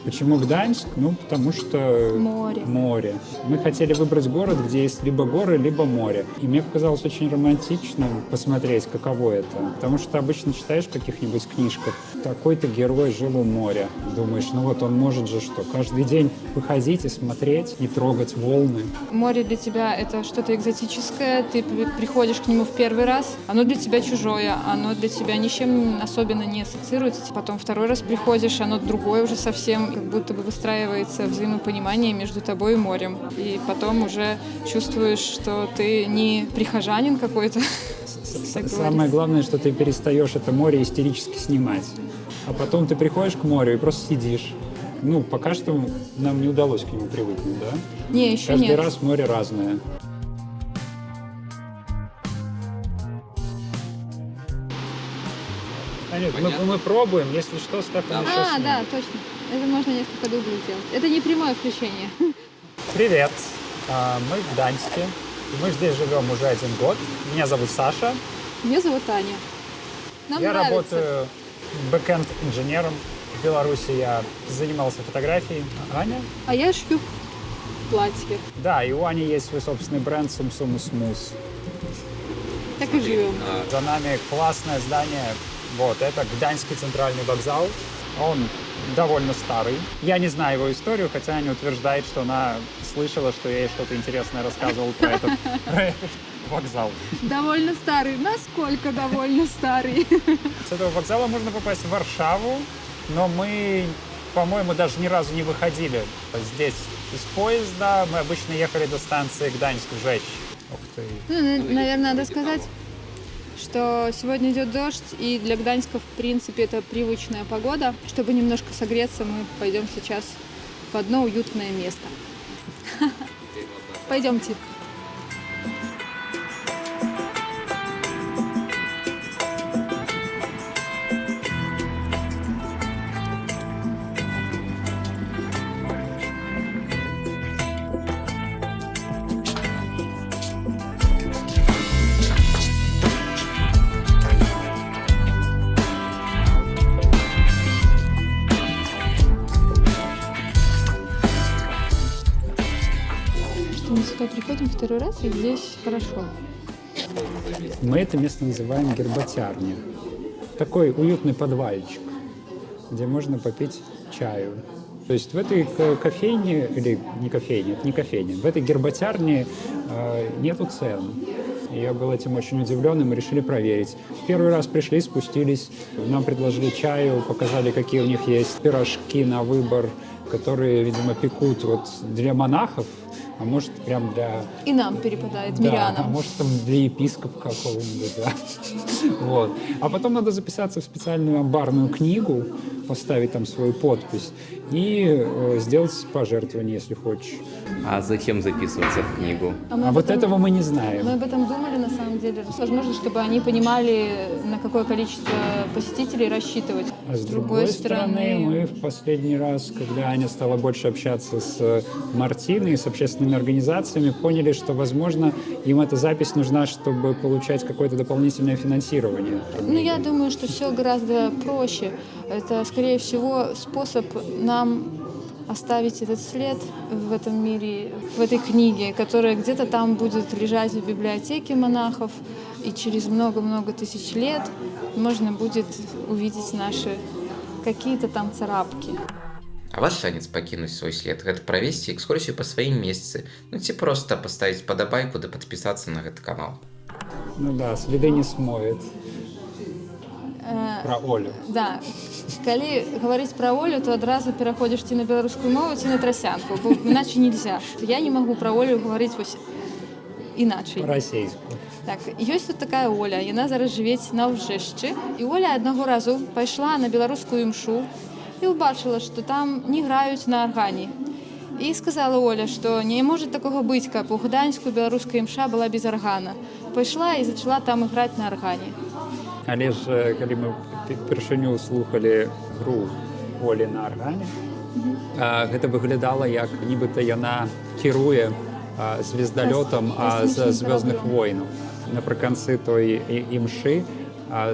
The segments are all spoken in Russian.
Почему Гданьск? Ну, потому что море. Мы хотели выбрать город, где есть либо горы, либо море. И мне показалось очень романтичным посмотреть, каково это. Потому что обычно читаешь в каких-нибудь книжках, такой-то герой жил у моря. Думаешь, ну вот он может же что, каждый день выходить и смотреть, и трогать волны. Море для тебя — это что-то экзотическое, ты приходишь к нему в первый раз, оно для тебя чужое, оно для тебя ничем особенно не ассоциируется. Потом второй раз приходишь, оно другое уже совсем, как будто бы выстраивается взаимопонимание между тобой и морем. И потом уже чувствуешь, что ты не прихожанин какой-то. Самое главное, что ты перестаешь это море истерически снимать. А потом ты приходишь к морю и просто сидишь. Ну, пока что нам не удалось к нему привыкнуть, да? Не, еще Каждый нет. раз море разное. Мы пробуем, если что, Стефан еще снимет. Да, точно. Это можно несколько дублей сделать. Это не прямое включение. Привет, мы в Гданьске. Мы здесь живем уже 1 год. Меня зовут Саша. Меня зовут Аня. Нам Я нравится. работаю бэкэнд-инженером. В Беларуси я занимался фотографией. Аня? А я шью платье. Да, и у Ани есть свой собственный бренд Сум-Сум Смус. Так и живем. За нами классное здание. Вот, это Гданьский центральный вокзал. Он довольно старый. Я не знаю его историю, хотя Аня утверждает, что она слышала, что я ей что-то интересное рассказывал про этот вокзал. Довольно старый. Насколько довольно старый? С этого вокзала можно попасть в Варшаву, но мы, по-моему, даже ни разу не выходили здесь из поезда. Мы обычно ехали до станции Гданьск-Жечь. Ух ты. Ну, наверное, надо сказать, что сегодня идет дождь, и для Гданьска, в принципе, это привычная погода. Чтобы немножко согреться, мы пойдем сейчас в одно уютное место. Пойдемте. Мы сюда приходим второй раз, и здесь хорошо. Мы это место называем гербатярня. Такой уютный подвальчик, где можно попить чаю. То есть в этой кофейне, или не кофейне, это не кофейня, в этой гербатярне нету цен. Я был этим очень удивлен, и мы решили проверить. В первый раз пришли, спустились, нам предложили чаю, показали, какие у них есть пирожки на выбор, которые, видимо, пекут вот для монахов, а может, прям для... И нам перепадает, Да, мирянам. а может, там для епископа какого-нибудь, да. Вот. А потом надо записаться в специальную амбарную книгу, поставить там свою подпись и сделать пожертвование, если хочешь. А зачем записываться в книгу? А вот этого мы не знаем. Мы об этом думали, на самом деле. Возможно, чтобы они понимали, на какое количество посетителей рассчитывать. А с другой стороны, мы в последний раз, когда Аня стала больше общаться с Мартиной, с общественными организациями, поняли, что, возможно, им эта запись нужна, чтобы получать какое-то дополнительное финансирование. Ну, я думаю, что все гораздо проще. Это, скорее всего, способ нам оставить этот след в этом мире, в этой книге, которая где-то там будет лежать в библиотеке монахов, и через много-много тысяч лет можно будет увидеть наши какие-то там царапки. А ваш шанец пакінуць свой след гэта правесці экскурсію па сваім месцы, ну ці проста паставіць падабайку да падпісацца на гэты канал. Ну да, следы не смоет. Про Олю. Да. Калі гаварыць пра Олю, то адразу пераходзіш ці на беларускую мову, ці на трасянку, бо іначе нельзя. Я не магу пра Олю гаварыць вось іначай. По-расейску. Так, ёсць тут такая Оля, яна зараз жывець на Ўжэшчы, і Оля аднаго разу пайшла на беларускую імшу і ўбачыла, што там не граюць на аргане. І сказала Оля, што не можа такога быць, каб у Гданьску беларуская імша была без аргана. Пайшла і зачала там іграць на аргане. Але ж, калі мы першыню слухалі гру Олі на аргане, гэта выглядала як нібыта яна кіруе звездалётам з «Звёздных войнаў». Напрыканцы той імшы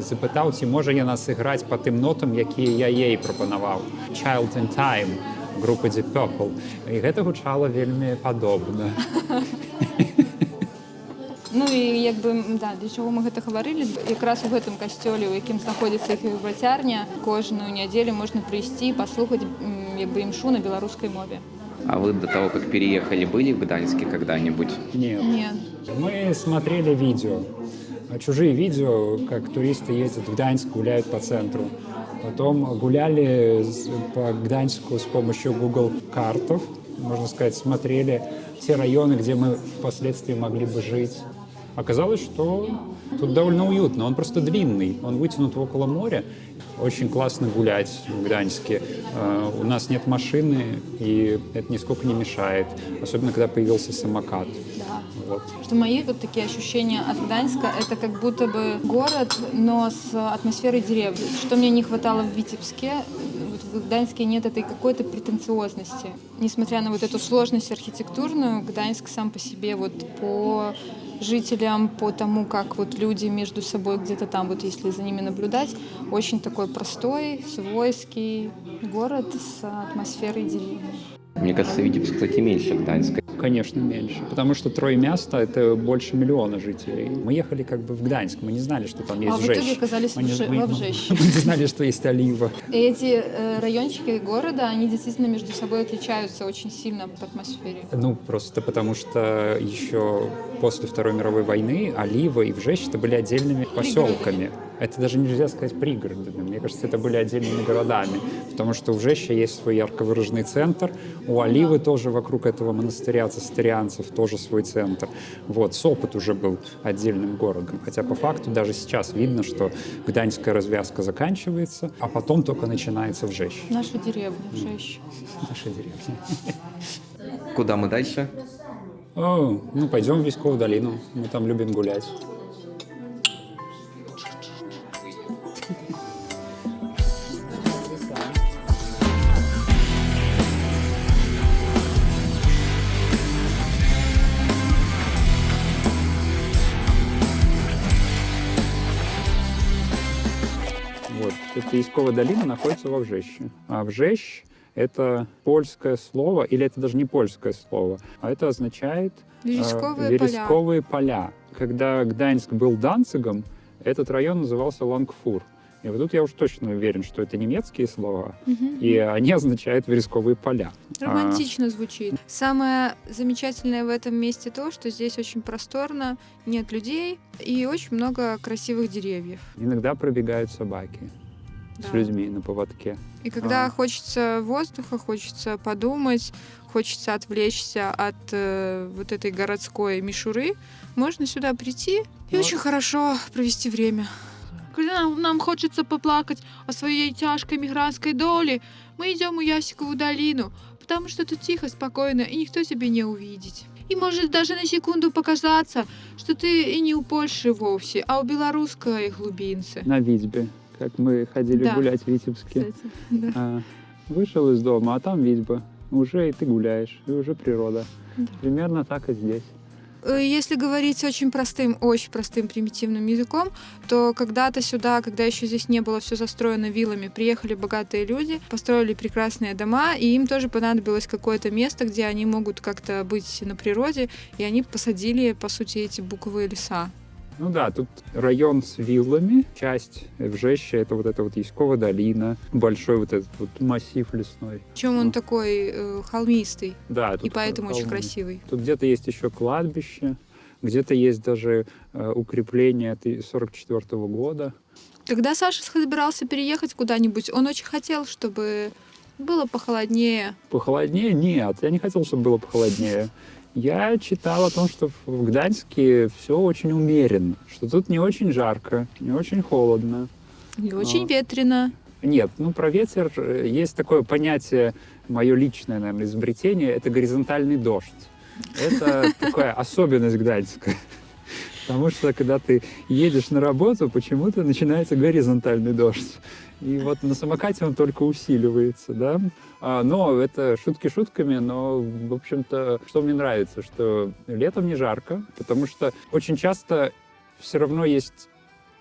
запытаў, ці можа яна сыграць па тым нотам, якія я ей прапанаваў. «Child in Time». групы Deep Purple. І гэта гучала вельмі падобна. Ну і якби да, для чого ми гэта гаварылі, якраз у гэтым касцёле, у якім знаходзіцца іх гербацярня, кожную нядзелю можна прыйсці і паслухаць якби імшу на беларускай мове. А вы до того, как переехали, были в Гданьске когда-нибудь? Нет. Нет. Мы смотрели видео, чужие видео, как туристы ездят в Гданьск, гуляют по центру. Потом гуляли по Гданьску с помощью Google картов, можно сказать, смотрели те районы, где мы впоследствии могли бы жить. Оказалось, что тут довольно уютно. Он просто длинный, он вытянут около моря. Очень классно гулять в Гданьске. У нас нет машины, и это нисколько не мешает. Особенно, когда появился самокат. Да. Вот. Что мои вот такие ощущения от Гданьска, это как будто бы город, но с атмосферой деревни. Что мне не хватало в Витебске, вот в Гданьске нет этой какой-то претенциозности. Несмотря на вот эту сложность архитектурную, Гданьск сам по себе вот по жителям, по тому, как вот люди между собой где-то там, вот если за ними наблюдать, очень такой простой, свойский город с атмосферой деревни. Мне кажется, Витебск, кстати, меньше Гданьска. Конечно, меньше. Потому что Троемясто — это больше 1 миллиона жителей. Мы ехали как бы в Гданьск, мы не знали, что там есть А в Жещ. итоге оказались Мы не- во Вжещи. Мы не знали, что есть Олива. И эти райончики города, они действительно между собой отличаются очень сильно по атмосфере. Ну, просто потому что еще после Второй мировой войны Олива и Вжещ — это были отдельными поселками. Это даже нельзя сказать пригородами. Мне кажется, это были отдельными городами. Потому что у Вжеща есть свой ярко выраженный центр. У Оливы тоже вокруг этого монастыря цистерианцев тоже свой центр. Вот. Сопот уже был отдельным городом. Хотя по факту даже сейчас видно, что гданьская развязка заканчивается, а потом только начинается Вжещ. Наша деревня, Вжещ. Наша деревня. Куда мы дальше? Ну, пойдем в Військову долину. Мы там любим гулять. Вот. Эта Військова долина находится во Вжещи. А Вжещ — это польское слово, или это даже не польское слово, а это означает вересковые поля. Когда Гданьск был Данцигом, этот район назывался Лангфур. И вот тут я уж точно уверен, что это немецкие слова, и они означают вересковые поля. Романтично звучит. Самое замечательное в этом месте то, что здесь очень просторно, нет людей и очень много красивых деревьев. Иногда пробегают собаки с Да. людьми на поводке. И когда хочется воздуха, хочется подумать, хочется отвлечься от вот этой городской мишуры, можно сюда прийти и очень хорошо провести время. Когда нам хочется поплакать о своей тяжкой мигрантской доле, мы идем у Ясикову долину, потому что тут тихо, спокойно, и никто тебя не увидит. И может даже на секунду показаться, что ты и не у Польши вовсе, а у белорусской глубинцы. На Витьбе, как мы ходили Да. гулять в Витебске. Кстати, да. Вышел из дома, а там Витьба. Уже и ты гуляешь, и уже природа. Да. Примерно так и здесь. Если говорить очень простым, примитивным языком, то когда-то сюда, когда еще здесь не было все застроено виллами, приехали богатые люди, построили прекрасные дома, и им тоже понадобилось какое-то место, где они могут как-то быть на природе, и они посадили, по сути, эти буковые леса. Ну да, тут район с виллами, часть Вжеща — это вот эта вот Яськова долина, большой вот этот вот массив лесной. Причем он такой холмистый, Да, тут и поэтому очень холмы. красивый. Тут где-то есть еще кладбище, где-то есть даже укрепление 1944 года. Когда Саша собирался переехать куда-нибудь, он очень хотел, чтобы было похолоднее. Похолоднее? Нет, я не хотел, чтобы было похолоднее. Я читал о том, что в Гданьске все очень умеренно, что тут не очень жарко, не очень холодно. И очень ветрено. Нет, ну про ветер есть такое понятие, мое личное, наверное, изобретение, это горизонтальный дождь. Это такая особенность Гданьска. Потому что, когда ты едешь на работу, почему-то начинается горизонтальный дождь. И вот на самокате он только усиливается, да. Но это шутки шутками, но, в общем-то, что мне нравится, что летом не жарко, потому что очень часто все равно есть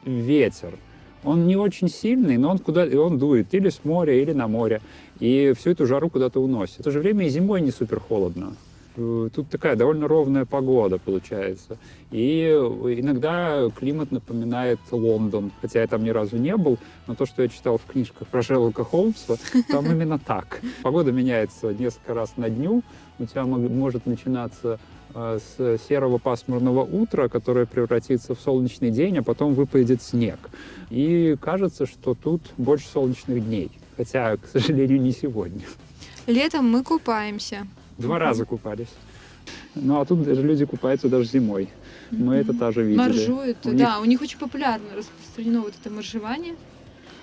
ветер. Он не очень сильный, но он дует или с моря, или на море. И всю эту жару куда-то уносит. В то же время и зимой не супер холодно. Тут такая довольно ровная погода получается. И иногда климат напоминает Лондон. Хотя я там ни разу не был, но то, что я читал в книжках про Шерлока Холмса, там именно так. Погода меняется несколько раз на дню. У тебя может начинаться с серого пасмурного утра, которое превратится в солнечный день, а потом выпадет снег. И кажется, что тут больше солнечных дней. Хотя, к сожалению, не сегодня. Летом мы купаемся. 2 раза купались. Ну, а тут даже люди купаются даже зимой. Мы это тоже видели. Моржуют, да. У них очень популярно распространено вот это моржевание.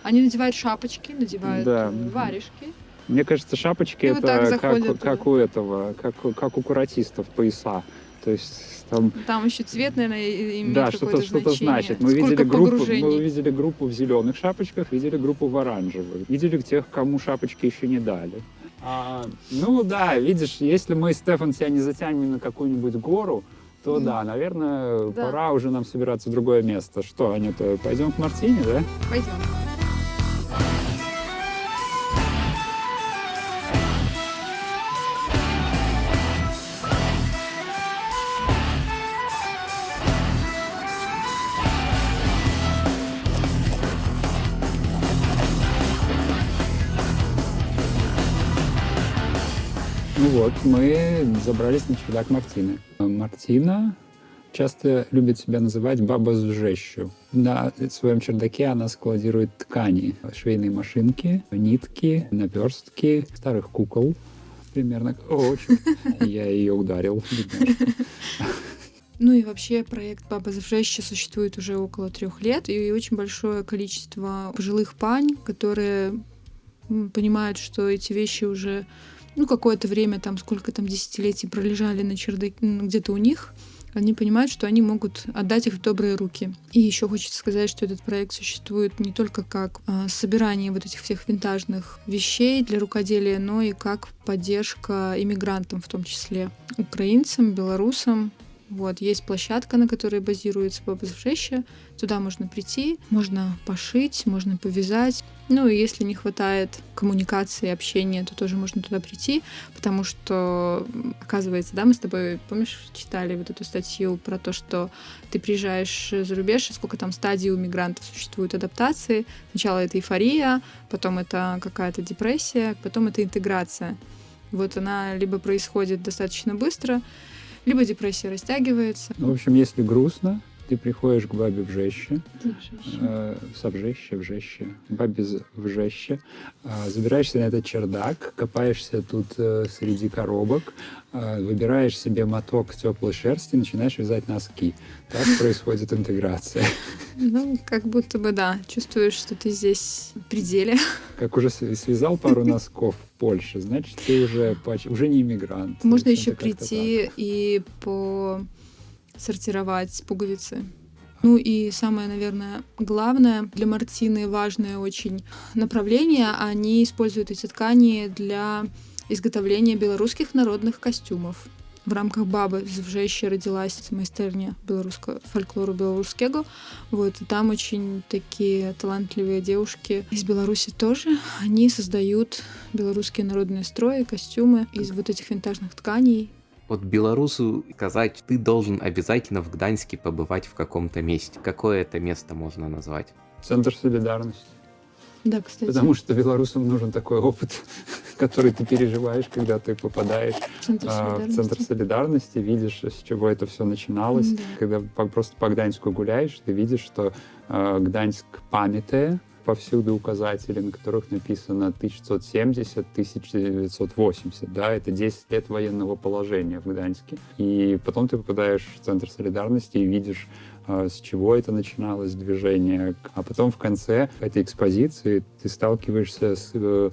Они надевают шапочки, надевают варежки. Мне кажется, шапочки И вот так это заходят как у этого, как у каратистов пояса. То есть там еще цвет, наверное, имеет да, какое-то что-то значит. Мы видели группу в зеленых шапочках, видели группу в оранжевых, видели тех, кому шапочки еще не дали. Ну да, видишь, если мы, Стефан, себя не затянем на какую-нибудь гору, то да, наверное, пора уже нам собираться в другое место. Что, Анюта, пойдем к Мартине, да? Пойдем. Ну вот, мы забрались на чердак Мартины. Мартина часто любит себя называть баба с вжещу. На своем чердаке она складирует ткани, швейные машинки, нитки, наперстки, старых кукол. Примерно. О, чуть. Я ее ударил. Ну и вообще проект «Баба с вжещу» существует уже около 3 лет, и очень большое количество пожилых пань, которые понимают, что эти вещи уже какое-то время, там сколько там десятилетий пролежали на чердаке, где-то у них, они понимают, что они могут отдать их в добрые руки. И еще хочется сказать, что этот проект существует не только как собирание вот этих всех винтажных вещей для рукоделия, но и как поддержка иммигрантам, в том числе украинцам, белорусам. Вот, есть площадка, на которой базируется «Баба с вжещу». Туда можно прийти, можно пошить, можно повязать. Ну и если не хватает коммуникации, общения, то тоже можно туда прийти, потому что, оказывается, да, мы с тобой, помнишь, читали вот эту статью про то, что ты приезжаешь за рубеж, и сколько там стадий у мигрантов существует адаптации. Сначала это эйфория, потом это какая-то депрессия, потом это интеграция. Вот она либо происходит достаточно быстро, либо депрессия растягивается. Ну, в общем, если грустно, ты приходишь к бабе вжеще, бабе вжеще, забираешься на этот чердак, копаешься тут среди коробок, выбираешь себе моток теплой шерсти, начинаешь вязать носки. Так происходит интеграция. Ну, как будто бы, да, чувствуешь, что ты здесь в пределе. Как уже связал пару носков в Польше, значит, ты уже не иммигрант. Можно еще прийти и сортировать пуговицы. Ну и самое, наверное, главное, для Мартины важное очень направление. Они используют эти ткани для изготовления белорусских народных костюмов. В рамках «Бабы з вжещу» родилась майстерня белорусского фольклору белорусского. Вот, и там очень такие талантливые девушки из Беларуси тоже. Они создают белорусские народные строи, костюмы из вот этих винтажных тканей. Вот белорусу сказать, ты должен обязательно в Гданьске побывать в каком-то месте. Какое это место можно назвать? Центр солидарности. Да, кстати. Потому что белорусам нужен такой опыт, который ты переживаешь, когда ты попадаешь в Центр солидарности, видишь, с чего это все начиналось. Да. Когда просто по Гданьску гуляешь, ты видишь, что Гданьск памятая, повсюду указатели, на которых написано 1970-1980. Да, это 10 лет военного положения в Гданьске. И потом ты попадаешь в Центр солидарности и видишь, с чего это начиналось движение. А потом в конце этой экспозиции ты сталкиваешься с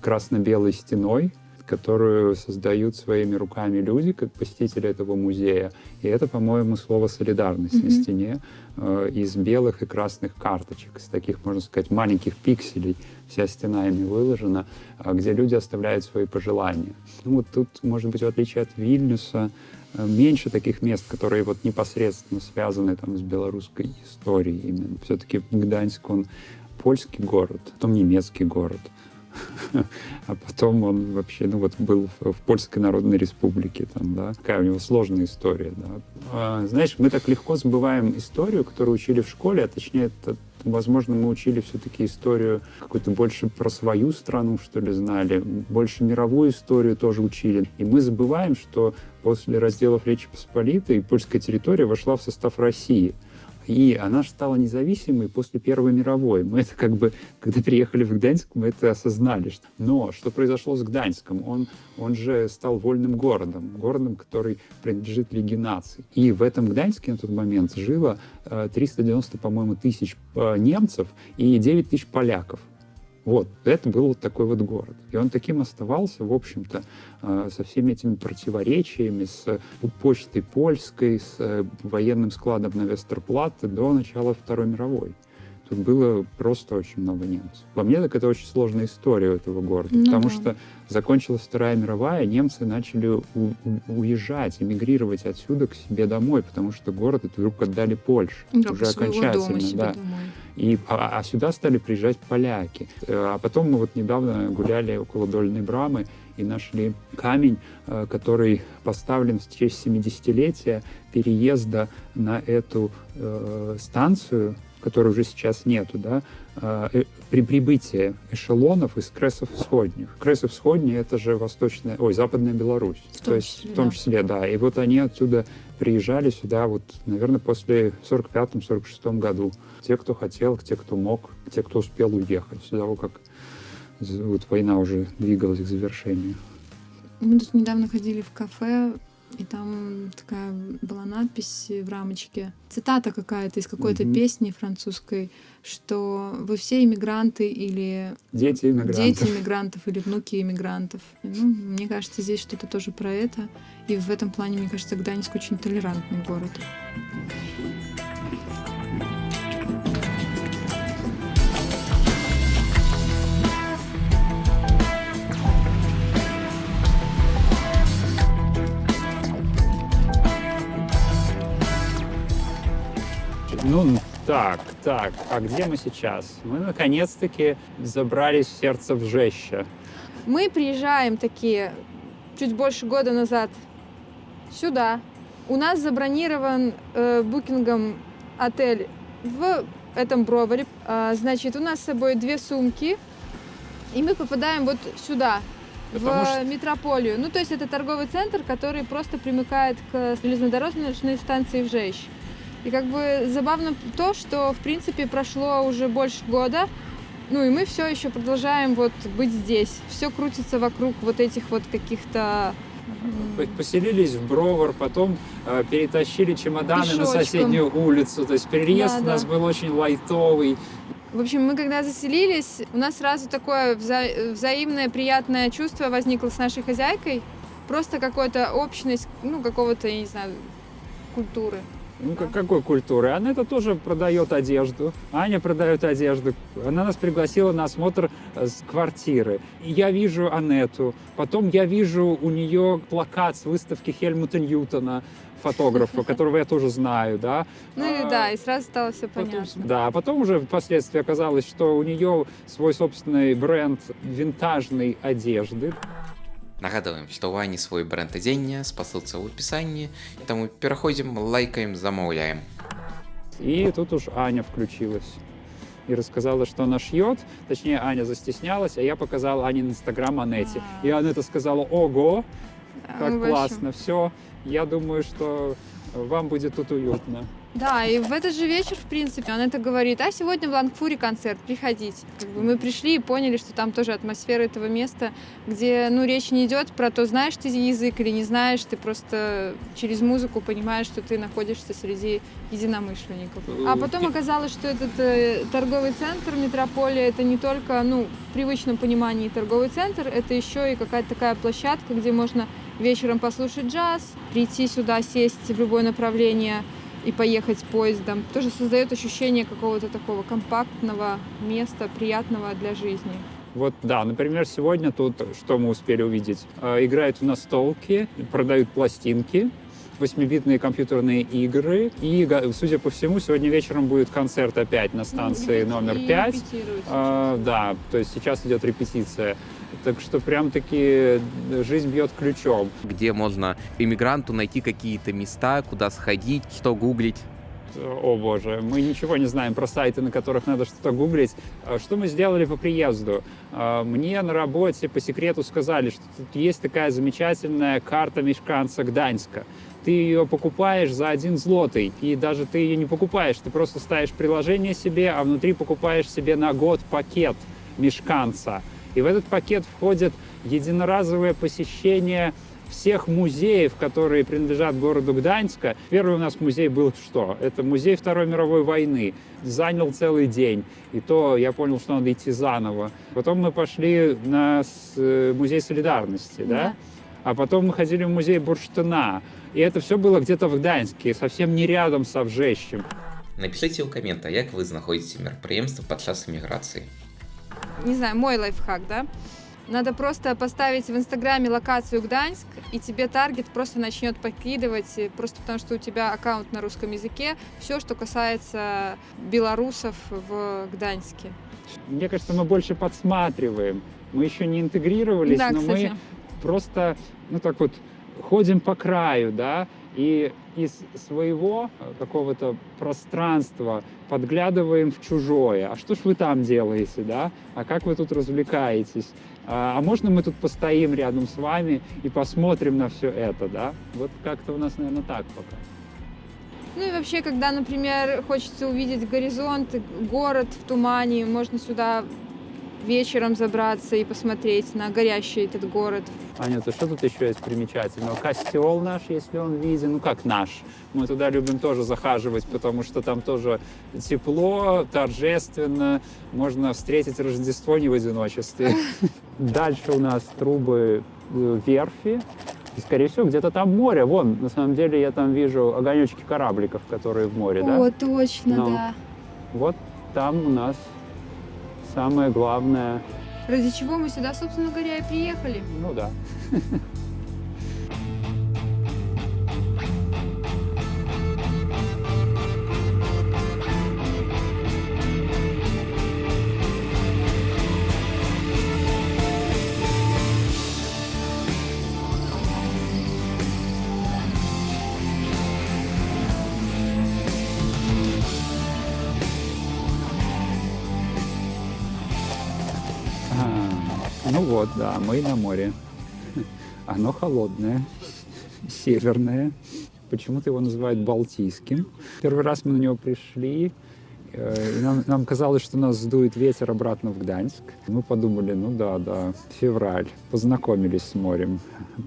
красно-белой стеной, которую создают своими руками люди, как посетители этого музея. И это, по-моему, слово «солидарность» на стене из белых и красных карточек, из таких, можно сказать, маленьких пикселей. вся стена ими выложена, где люди оставляют свои пожелания. Ну, вот тут, может быть, в отличие от Вильнюса, меньше таких мест, которые вот непосредственно связаны там с белорусской историей именно. Все-таки Гданьск, он польский город, потом немецкий город, а потом он вообще, ну вот, был в Польской Народной Республике, там, да, такая у него сложная история, да. Знаешь, мы так легко забываем историю, которую учили в школе, а точнее, возможно, мы учили все-таки историю какую-то больше про свою страну, что ли, знали, больше мировую историю тоже учили. И мы забываем, что после разделов Речи Посполитой польская территория вошла в состав России. И она же стала независимой после Первой мировой. Мы это как бы, когда приехали в Гданьск, мы это осознали. Но что произошло с Гданьском? Он же стал вольным городом, который принадлежит Лиге наций. И в этом Гданьске на тот момент жило 390, по-моему, тысяч немцев и 9 тысяч поляков. Вот, это был вот такой вот город. И он таким оставался, в общем-то, со всеми этими противоречиями, с почтой польской, с военным складом на Вестерплатте до начала Второй мировой. Тут было просто очень много немцев. По мне, так это очень сложная история этого города, потому что закончилась Вторая мировая, немцы начали уезжать, эмигрировать отсюда к себе домой, потому что город это вдруг отдали Польше. Уже окончательно, да. А сюда стали приезжать поляки. А потом мы вот недавно гуляли около Дольной Брамы и нашли камень, который поставлен в честь 70-летия переезда на эту станцию, которой уже сейчас нету, да, при прибытии эшелонов из Кресов Всходних. Кресов Всходние — это же Западная Беларусь. В том числе, да. И вот они отсюда приезжали сюда, вот, наверное, после 45-46 году. Те, кто хотел, те, кто мог, те, кто успел уехать. Сюда вот как вот война уже двигалась к завершению. Мы тут недавно ходили в кафе, и там такая была надпись в рамочке, цитата какая-то из какой-то песни французской, что вы все иммигранты или дети иммигрантов или внуки иммигрантов. Ну, мне кажется, здесь что-то тоже про это. И в этом плане, мне кажется, Гданьск очень толерантный город. Ну, так, а где мы сейчас? Мы, наконец-таки, забрались в сердце Вжеща. Мы приезжаем такие чуть больше года назад сюда. У нас забронирован букингом отель в этом Броваре. Значит, у нас с собой 2 сумки, и мы попадаем вот сюда, в метрополию. Ну, то есть это торговый центр, который просто примыкает к железнодорожной станции Вжещ. И как бы забавно то, что, в принципе, прошло уже больше года, ну и мы все еще продолжаем вот быть здесь. Все крутится вокруг вот этих вот каких-то... Поселились в Бровар, потом перетащили чемоданы пешочком на соседнюю улицу. То есть переезд у нас был очень лайтовый. В общем, мы когда заселились, у нас сразу такое взаимное приятное чувство возникло с нашей хозяйкой. Просто какая-то общность, ну, какого-то, я не знаю, культуры. Ну, какой культуры? Анетта тоже продает одежду. Аня продает одежду. Она нас пригласила на осмотр квартиры. И я вижу Анетту. Потом я вижу у нее плакат с выставки Хельмута Ньютона, фотографа, которого я тоже знаю, да. Ну и да, и сразу стало все понятно. Да, а потом уже впоследствии оказалось, что у нее свой собственный бренд винтажной одежды. Нагадываем, что у Ани свой бренд адзення, спасылся в описании, тому переходим, лайкаем, замовляем. И тут уж Аня включилась и рассказала, что она шьет. Точнее, Аня застеснялась, а я показал Анин инстаграм Анетте. И Анетта сказала: ого, как классно, все, я думаю, что вам будет тут уютно. Да, и в этот же вечер, в принципе, он это говорит: а сегодня в Лангфуре концерт, приходите. Как бы мы пришли и поняли, что там тоже атмосфера этого места, где, ну, речь не идет про то, знаешь ты язык или не знаешь, ты просто через музыку понимаешь, что ты находишься среди единомышленников. А потом оказалось, что этот торговый центр, метрополия, это не только, ну, в привычном понимании торговый центр, это еще и какая-то такая площадка, где можно вечером послушать джаз, прийти сюда, сесть в любое направление и поехать поездом. Тоже создает ощущение какого-то такого компактного места, приятного для жизни. Вот, да, например, сегодня тут, что мы успели увидеть? Играют в настолки, продают пластинки, 8-битные компьютерные игры. И, судя по всему, сегодня вечером будет концерт опять на станции номер 5. Да, то есть сейчас идет репетиция. Так что прям-таки жизнь бьет ключом. Где можно иммигранту найти какие-то места, куда сходить, что гуглить. О боже, мы ничего не знаем про сайты, на которых надо что-то гуглить. Что мы сделали по приезду? Мне на работе по секрету сказали, что тут есть такая замечательная карта мешканца Гданьска. Ты ее покупаешь за 1 злотый, и даже ты ее не покупаешь, ты просто ставишь приложение себе, а внутри покупаешь себе на год пакет мешканца. И в этот пакет входит единоразовое посещение всех музеев, которые принадлежат городу Гданьска. Первый у нас музей был что? Это музей Второй мировой войны. Занял целый день. И то я понял, что надо идти заново. Потом мы пошли на музей солидарности, да? А потом мы ходили в музей Бурштина. И это все было где-то в Гданьске, совсем не рядом с Авжэшчем. Напишите у коммента, як вы знаходите мерапрыемства падчас эміграцыі. Не знаю, мой лайфхак, да? Надо просто поставить в Инстаграме локацию Гданьск, и тебе таргет просто начнет подкидывать, просто потому что у тебя аккаунт на русском языке, все, что касается белорусов в Гданьске. Мне кажется, мы больше подсматриваем. Мы еще не интегрировались, Да, но кстати. мы просто, ну так вот, ходим по краю, да, и из своего какого-то пространства подглядываем в чужое. А что ж вы там делаете, да? А как вы тут развлекаетесь? А можно мы тут постоим рядом с вами и посмотрим на все это, да? Вот как-то у нас, наверное, так пока. Ну и вообще, когда, например, хочется увидеть горизонт, город в тумане, можно сюда вечером забраться и посмотреть на горящий этот город. Аня, то что тут еще есть примечательного? Костел наш, если он виден, ну как наш. Мы туда любим тоже захаживать, потому что там тоже тепло, торжественно. Можно встретить Рождество не в одиночестве. Дальше у нас трубы верфи. И, скорее всего, где-то там море. Вон, на самом деле, я там вижу огонечки корабликов, которые в море, да? О, точно, Ну. да. Вот там у нас самое главное. Ради чего мы сюда, собственно говоря, и приехали. Ну да. Ну вот, да, мы на море. Оно холодное, северное. Почему-то его называют Балтийским. Первый раз мы на него пришли, и нам казалось, что нас сдует ветер обратно в Гданьск. Мы подумали, ну да, февраль, познакомились с морем.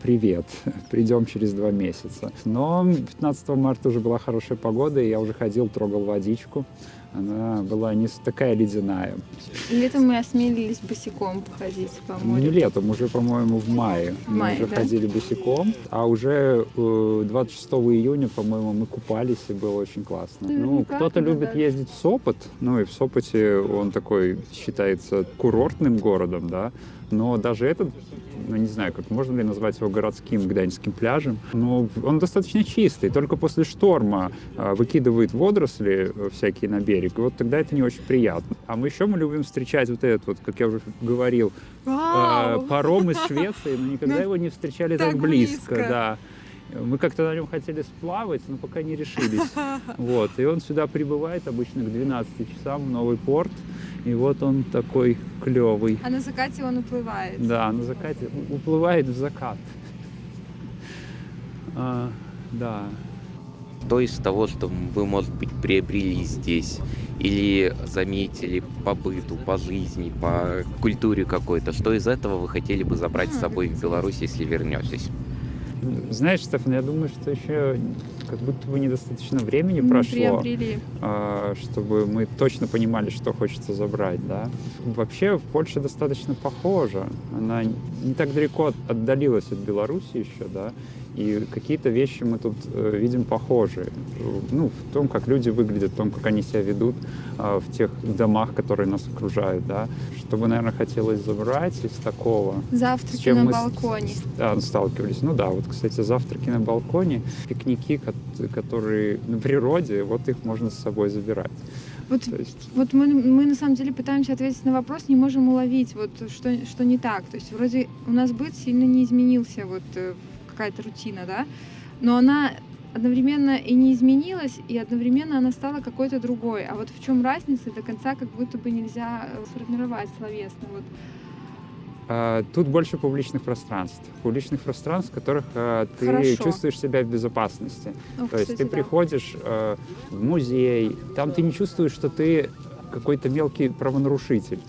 Привет, придем через 2 месяца. Но 15 марта уже была хорошая погода, и я уже ходил, трогал водичку. Она была не такая ледяная. Летом мы осмелились босиком походить по морю. Не летом, уже, по-моему, в мае. Мы мае, уже да? ходили босиком, а уже 26 июня, по-моему, мы купались, и было очень классно. Ну, Наверняка кто-то туда любит даже. ездить в Сопот, ну и в Сопоте он такой считается курортным городом, да, но даже этот, ну не знаю, как можно ли назвать его городским гданьским пляжем, но он достаточно чистый, только после шторма выкидывает водоросли всякие на берег, и вот тогда это не очень приятно. А мы любим встречать вот этот вот, как я уже говорил, Вау! паром из Швеции, но никогда его не встречали так так близко, близко. да. Мы как-то на нем хотели сплавать, но пока не решились. Вот. И он сюда прибывает обычно к 12 часам в новый порт. И вот он такой клевый. А на закате он уплывает. Да, на закате уплывает в закат. Да. Что из того, что вы, может быть, приобрели здесь или заметили по быту, по жизни, по культуре какой-то, что из этого вы хотели бы забрать с собой в Беларусь, если вернетесь? Знаешь, Стефан, я думаю, что еще как будто бы недостаточно времени Не прошло, приобрели. чтобы мы точно понимали, что хочется забрать, да. Вообще Польша достаточно похожа. Она не так далеко отдалилась от Беларуси еще, да. И какие-то вещи мы тут видим похожие. Ну, в том, как люди выглядят, в том, как они себя ведут, в тех домах, которые нас окружают, да. Что бы, наверное, хотелось забрать из такого. С Завтраки чем на мы балконе. сталкивались. Ну да, вот, кстати, завтраки на балконе, пикники, которые на природе, вот их можно с собой забирать. Вот, То есть, вот мы на самом деле пытаемся ответить на вопрос, не можем уловить, вот что не так. То есть вроде у нас быт сильно не изменился, вот какая-то рутина, да, но она одновременно и не изменилась, и одновременно она стала какой-то другой. А вот в чем разница, до конца как будто бы нельзя сформировать словесно. Вот. тут больше публичных пространств, в которых ты Хорошо. чувствуешь себя в безопасности. Ну, То есть кстати, ты да. приходишь в музей, там ты не чувствуешь, что ты какой-то мелкий правонарушитель,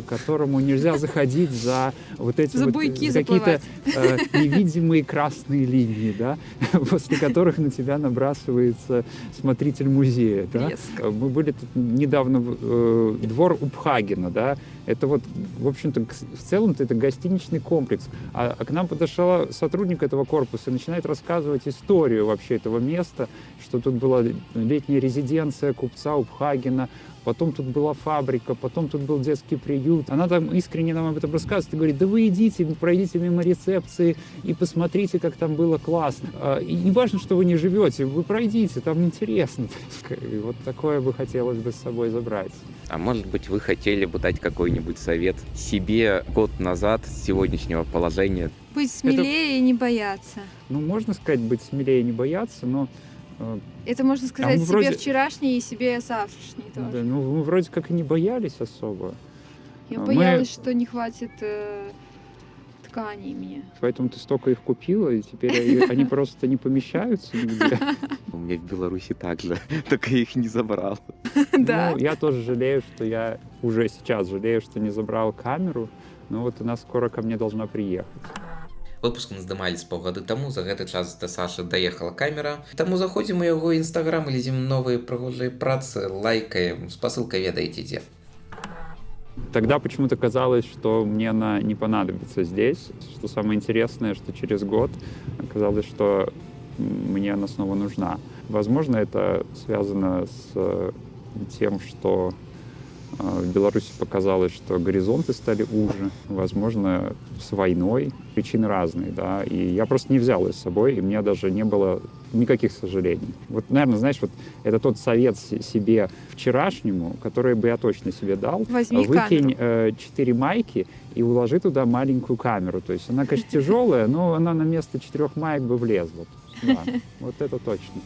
которому нельзя заходить за вот эти За вот буйки за какие-то заплывать. невидимые красные линии, да, после которых на тебя набрасывается смотритель музея. Да? Треск. Мы были тут недавно, двор Упхагена, да, это вот, в общем-то, в целом-то это гостиничный комплекс. А к нам подошел сотрудник этого корпуса и начинает рассказывать историю вообще этого места, что тут была летняя резиденция купца Упхагена, потом тут была фабрика, потом тут был детский приют. Она там искренне нам об этом рассказывает и говорит: да вы идите, пройдите мимо рецепции и посмотрите, как там было классно. И не важно, что вы не живете, вы пройдите, там интересно. И вот такое бы хотелось бы с собой забрать. А может быть, вы хотели бы дать какой-нибудь совет себе год назад с сегодняшнего положения? Быть смелее и не бояться. Ну, можно сказать, быть смелее, не бояться, но Это можно сказать мы себе вроде- вчерашний и себе завтрашний тоже. да, ну, мы вроде как и не боялись особо. Я мы- боялась, что не хватит тканей мне. Поэтому ты столько их купила, и теперь они просто не помещаются нигде. У меня в Беларуси так же, только я их не забрал. Да. Ну, я тоже жалею, что я уже сейчас жалею, что не забрал камеру. Но вот она скоро ко мне должна приехать. Выпуск мы здымалі з паўгады таму, за гэты час да Сашы даехала камера. Таму заходзім у яго інстаграм і лезем новыя прыгожыя працы, лайкаем, спасылка ведаеце дзе. Тогда почему-то казалось, что мне она не понадобится здесь. Что самое интересное, что через год оказалось, что мне она снова нужна. Возможно, это связано с тем, что в Беларуси показалось, что горизонты стали уже. Возможно, с войной. Причины разные, да. И я просто не взял ее с собой, и у меня даже не было никаких сожалений. Вот, наверное, знаешь, вот это тот совет себе вчерашнему, который бы я точно себе дал. Возьми Выкинь камеру. 4 майки и уложи туда маленькую камеру. То есть она, конечно, тяжелая, но она на место 4 маек бы влезла. Да, вот это точно.